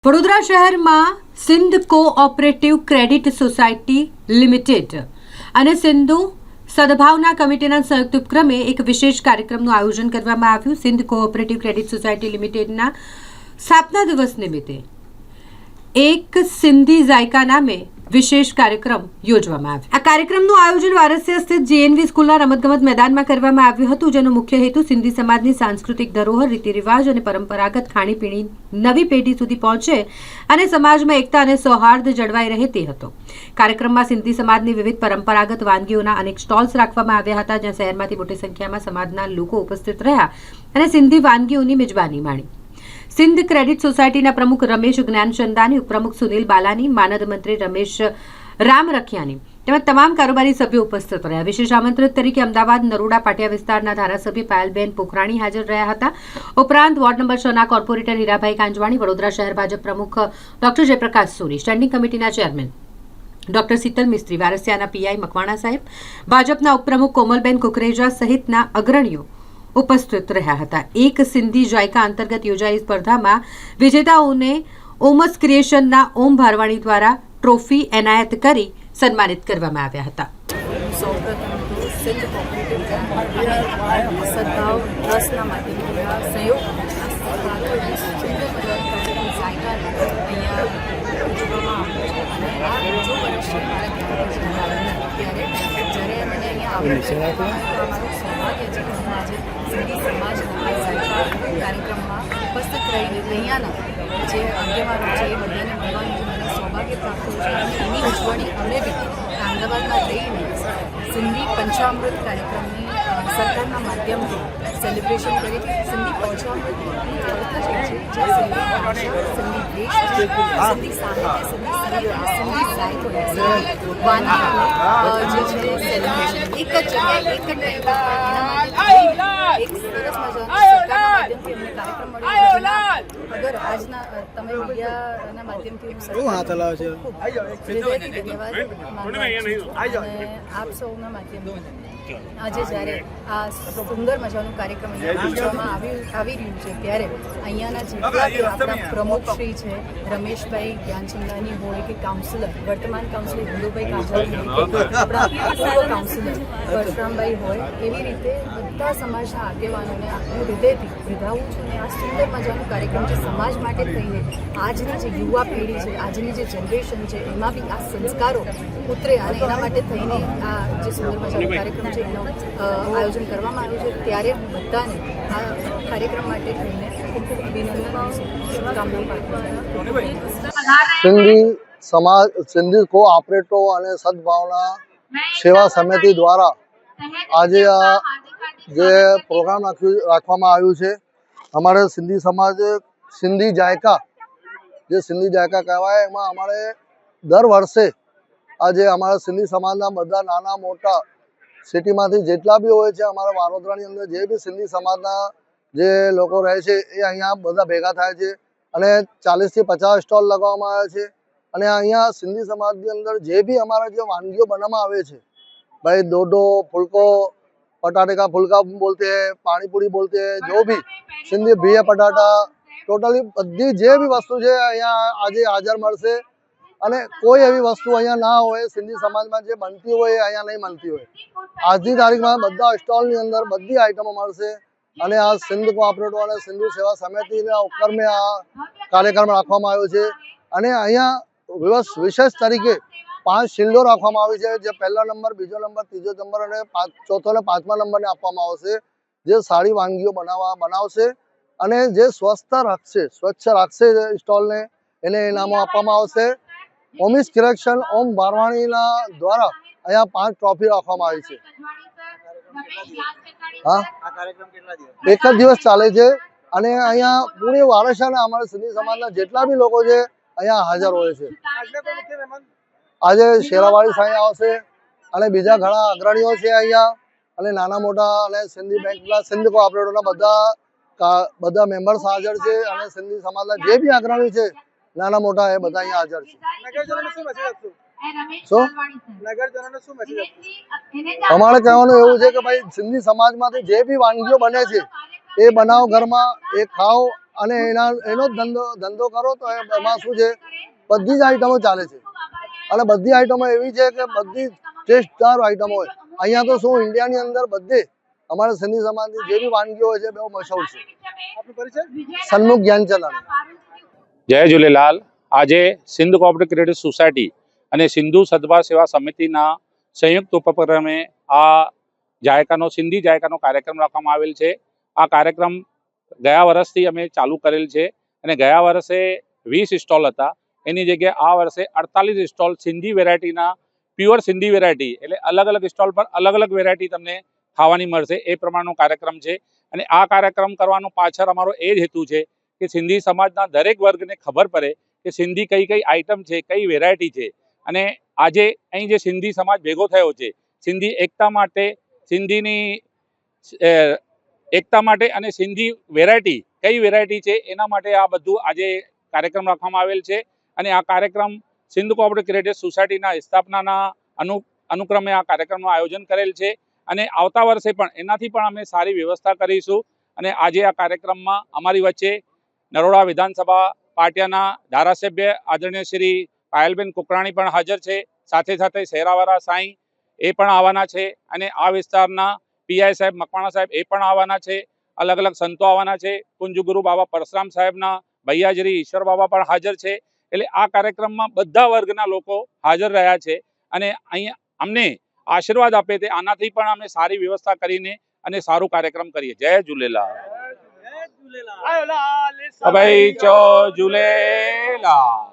વડોદરા શહેરમાં Sindh cooperative credit society limited અને સિંધુ સદભાવના કમિટીના સંયુક્ત ઉપક્રમે એક વિશેષ કાર્યક્રમનું આયોજન કરવામાં આવ્યું। સિંધ કોઓપરેટિવ ક્રેડિટ સોસાયટી લિમિટેડના સ્થાપના દિવસ નિમિત્તે એક સિંધી જાયકા નામે વિશેષ કાર્યક્રમ યોજવામાં આવ્યો। આ કાર્યક્રમનું આયોજન વારસિયા સ્થિત જીએનવી સ્કૂલના રમતગમત મેદાનમાં કરવામાં આવ્યું હતું, જેનો મુખ્ય હેતુ સિંધી સમાજની સાંસ્કૃતિક ધરોહર, રીતિ રિવાજ અને પરંપરાગત ખાણીપીણી નવી પેઢી સુધી પહોંચે અને સમાજમાં એકતા અને સૌહાર્દ જળવાઈ રહે તે હતો। કાર્યક્રમમાં સિંધી સમાજની વિવિધ પરંપરાગત વાનગીઓના અનેક સ્ટોલ્સ રાખવામાં આવ્યા હતા, જ્યાં શહેરમાંથી મોટી સંખ્યામાં સમાજના લોકો ઉપસ્થિત રહ્યા અને સિંધી વાનગીઓની મેજબાની માણી। સિંધ ક્રેડિટ સોસાયટીના પ્રમુખ રમેશ જ્ઞાનચંદાની, ઉપપ્રમુખ સુનિલ બાલાની, માનદ મંત્રી રમેશ રામ રખિયાની તેમજ તમામ કારોબારી સભ્યો ઉપસ્થિત રહ્યા। વિશેષ આમંત્રિત તરીકે અમદાવાદ નરોડા પાટિયા વિસ્તારના ધારાસભ્ય પાયલબેન પોખરાણી હાજર રહ્યા હતા। ઉપરાંત વોર્ડ નંબર 6 ના કોર્પોરેટર હીરાભાઈ કાંજવાણી, વડોદરા શહેર ભાજપ પ્રમુખ ડોક્ટર જયપ્રકાશ સોની, સ્ટેન્ડિંગ કમિટીના ચેરમેન ડોક્ટર શીતલ મિસ્ત્રી, વારસિયાના પીઆઈ મકવાણા સાહેબ, ભાજપના ઉપપ્રમુખ કોમલબેન કુકરેજા સહિતના અગ્રણીઓ ઉપસ્થિત રહ્યા હતા। એક સિંધી જાયકા અંતર્ગત યોજાયેલી સ્પર્ધામાં વિજેતાઓને ઓમસ ક્રિએશનના ઓમ ભારવાણી દ્વારા ટ્રોફી એનાયત કરી સન્માનિત કરવામાં આવ્યા હતા। સૌપ્રથમ તો સિંધ કોઓપરેટિવ સદભાવ ટ્રસ્ટના માધ્યમથી સહયોગ જ્યારે મને અહીંયા અમારું સૌભાગ્ય છે કે હું આજે સિંધી સમાજના કાર્યક્રમમાં ઉપસ્થિત રહ્યાના જે આગેવાનો છે એ બધાને મળવાનું જે મને સૌભાગ્ય પ્રાપ્ત થયું છે અને એની ઉજવણી અમે બી અમદાવાદમાં રહીને સિંધી પંચામૃત કાર્યક્રમની સરકારના માધ્યમથી સેલિબ્રેશન કરી। સિંધી પંચામૃતની અર્થ છે જે સિંધી ભાષા, સિંધી દેશ, સિંધી સાહિત્ય, સિંધી સાહિત્ય, વાનગીઓ જે છે સેલિબ્રેશન એક જ જગ્યાએ એક જ ટાઈમ એક સરસ મજાનો સરકારના માધ્યમથી અમને કાર્યક્રમ મળ્યો। અગર આજના તમે મીડિયાના માધ્યમથી હૃદયથી ધન્યવાદ અને આપ સૌના માધ્યમથી આજે જ્યારે આ સુંદર મજાનું કાર્યક્રમ યોજવામાં આવી રહ્યું છે, ત્યારે અહીંયાના જેટલા બી આપણા પ્રમુખશ્રી છે, રમેશભાઈ જ્ઞાનચંદાની હોય કે કાઉન્સિલર, વર્તમાન કાઉન્સિલર હિન્દુભાઈ કાંજાણી હોય કે આપણા પૂર્વ કાઉન્સિલર પરશુરામભાઈ હોય, એવી રીતે બધા સમાજના આગેવાનોને હું હૃદયથી વધાવું છું અને આ સુંદર મજાનું કાર્યક્રમ જે સમાજ માટે થઈને આજની જે યુવા પેઢી છે, આજની જે જનરેશન છે, એમાં બી આ સંસ્કારો ઉતરે અને એના માટે થઈને આ જે સુંદર મજાનું કાર્યક્રમ છે એનું આયોજન કરવામાં આવ્યું છે, ત્યારે હું બધાને આ કાર્યક્રમ માટે થઈને ખૂબ ખૂબ અભિનંદન, શુભકામનાઓ પાઠવું છું। સિંધી કોઓપરેટિવ અને સદભાવના સેવા સમિતિ દ્વારા આજે આ જે પ્રોગ્રામ રાખવામાં આવ્યું છે, અમારે સિંધી સમાજ સિંધી જાયકા જે સિંધી જાયકા કહેવાય, એમાં અમારે દર વર્ષે આજે અમારા સિંધી સમાજના બધા નાના મોટા સિટીમાંથી જેટલા બી હોય છે, અમારા વડોદરાની અંદર જે બી સિંધી સમાજના જે લોકો રહે છે એ અહીંયા બધા ભેગા થાય છે અને 40 થી 50 સ્ટોલ લગાવવામાં આવે છે। અને અહીંયા સિંધી સમાજની અંદર જે બી અમારા જે વાનગીઓ બનાવવામાં આવે છે, भाई डोडो, फुलको, पटाटे का फुलका बोलते हैं, पानी पूरी बोलते हैं, जो भी सिंधी बिया पटाटा, टोटली बधी जे भी वस्तु है અહીંયા આજે હાજર મળશે અને કોઈ એવી વસ્તુ અહીંયા ના હોય સિંધી સમાજમાં જે બનતી હોય અહીંયા નહીં મળતી હોય। આજની તારીખમાં બધા સ્ટોલની અંદર બધી આઈટમો મળશે અને આ સિંધ કોઓપરેટિવ અને સિંધુ સેવા સમિતિના ઉપક્રમે આ કાર્યક્રમ રાખવામાં આવ્યો છે અને અહીંયા વિશેષ તરીકે 5 શિલ્ડો રાખવામાં આવી છે, જે પહેલા નંબર, બીજો નંબર, ત્રીજો નંબર અને ચોથો અને પાંચમા નંબરને આપવામાં આવશે, જે સારી વાનગીઓ બનાવશે અને જે સ્વચ્છ રાખશે સ્ટોલને, એને ઇનામો આપવામાં આવશે। ઓમિસ ક્રિએશન ઓમ ભારવાણીના દ્વારા અહીંયા 5 ટ્રોફી રાખવામાં આવી છે। હા, એક જ દિવસ ચાલે છે અને અહીંયા પૂરી વારસાના અમારા સિંધી સમાજના જેટલા બી લોકો છે અહીંયા હાજર હોય છે। આજે શેરાવાળી સાંઈ આવશે અને બીજા ઘણા અગ્રણીઓ છે અહીંયા અને નાના મોટા અને સિંધી બેંકના સિંધ કોઓપરેટિવના બધા મેમ્બર્સ હાજર છે અને સિંધી સમાજના જે બી અગ્રણી છે નાના મોટા એ બધા અહીંયા હાજર છે। અમારે કહેવાનું એવું છે કે ભાઈ સિંધી સમાજમાંથી જે બી વાનગીઓ બને છે એ બનાવો ઘરમાં, એ ખાઓ અને એનો જ ધંધો કરો તો એમાં શું છે, બધી જ આઈટમો ચાલે છે અને બધી આઈટમો એવી છે કે બધી ટેસ્ટદાર આઈટમો હોય. અહીંયા તો શું ઇન્ડિયાની અંદર બધે અમારા સિંધી સમાજની જે બી વાનગીઓ હોય છે બહુ મશહૂર છે. સન્મુખ જ્ઞાનચંદ. જય ઝૂલેલાલ. આજે સિંધ કોઓપરેટિવ ક્રેડિટ સોસાયટી અને સિંધુ સદભાવ સેવા સમિતિના સંયુક્ત ઉપક્રમે આ સિંધી જાયકાનો કાર્યક્રમ રાખવામાં આવેલ છે. આ કાર્યક્રમ ગયા વર્ષથી અમે ચાલુ કરેલ છે અને ગયા વર્ષે 20 સ્ટોલ હતા, એની જગ્યાએ આ વર્ષે 48 સ્ટોલ સિંધી વેરાયટીના, પ્યોર સિંધી વેરાયટી એટલે અલગ અલગ સ્ટોલ પર અલગ અલગ વેરાયટી તમને ખાવાની મળશે એ પ્રમાણનો કાર્યક્રમ છે. અને આ કાર્યક્રમ કરવાનો પાછળ અમારો એ જ હેતુ છે કે સિંધી સમાજના દરેક વર્ગને ખબર પડે કે સિંધી કઈ કઈ આઈટમ છે, કઈ વેરાયટી છે. અને આજે અહીં જે સિંધી સમાજ ભેગો થયો છે, સિંધી એકતા માટે, સિંધીની એકતા માટે અને સિંધી વેરાયટી કઈ વેરાયટી છે એના માટે આ બધું આજે કાર્યક્રમ રાખવામાં આવેલ છે. અને આ કાર્યક્રમ સિંધ કોઓપરેટિવ ક્રેડિટ સોસાયટીના સ્થાપનાના અનુક્રમે આ કાર્યક્રમનું આયોજન કરેલ છે. અને આવતા વર્ષે પણ એનાથી પણ અમે સારી વ્યવસ્થા કરીશું. અને આજે આ કાર્યક્રમમાં અમારી વચ્ચે નરોડા વિધાનસભા પાટિયાના ધારાસભ્ય આદરણીય શ્રી પાયલબેન કુકરાણી પણ હાજર છે. સાથે સાથે શેરાવાળા સાંઈ એ પણ આવવાના છે. અને આ વિસ્તારના પીઆઈ સાહેબ મકવાણા સાહેબ એ પણ આવવાના છે. અલગ અલગ સંતો આવવાના છે. કુંજગુરુ બાબા પરશુરામ સાહેબના ભૈયાજરી ઈશ્વર બાબા પણ હાજર છે. એટલે આ કાર્યક્રમમાં બધા વર્ગના લોકો હાજર રહ્યા છે અને અહીંયા અમને આશીર્વાદ આપે તે આનાથી પણ અમે સારી વ્યવસ્થા કરીને અને સારું કાર્યક્રમ કરીએ. જય ઝૂલેલાલ. ભાઈ ચો ઝૂલેલાલ.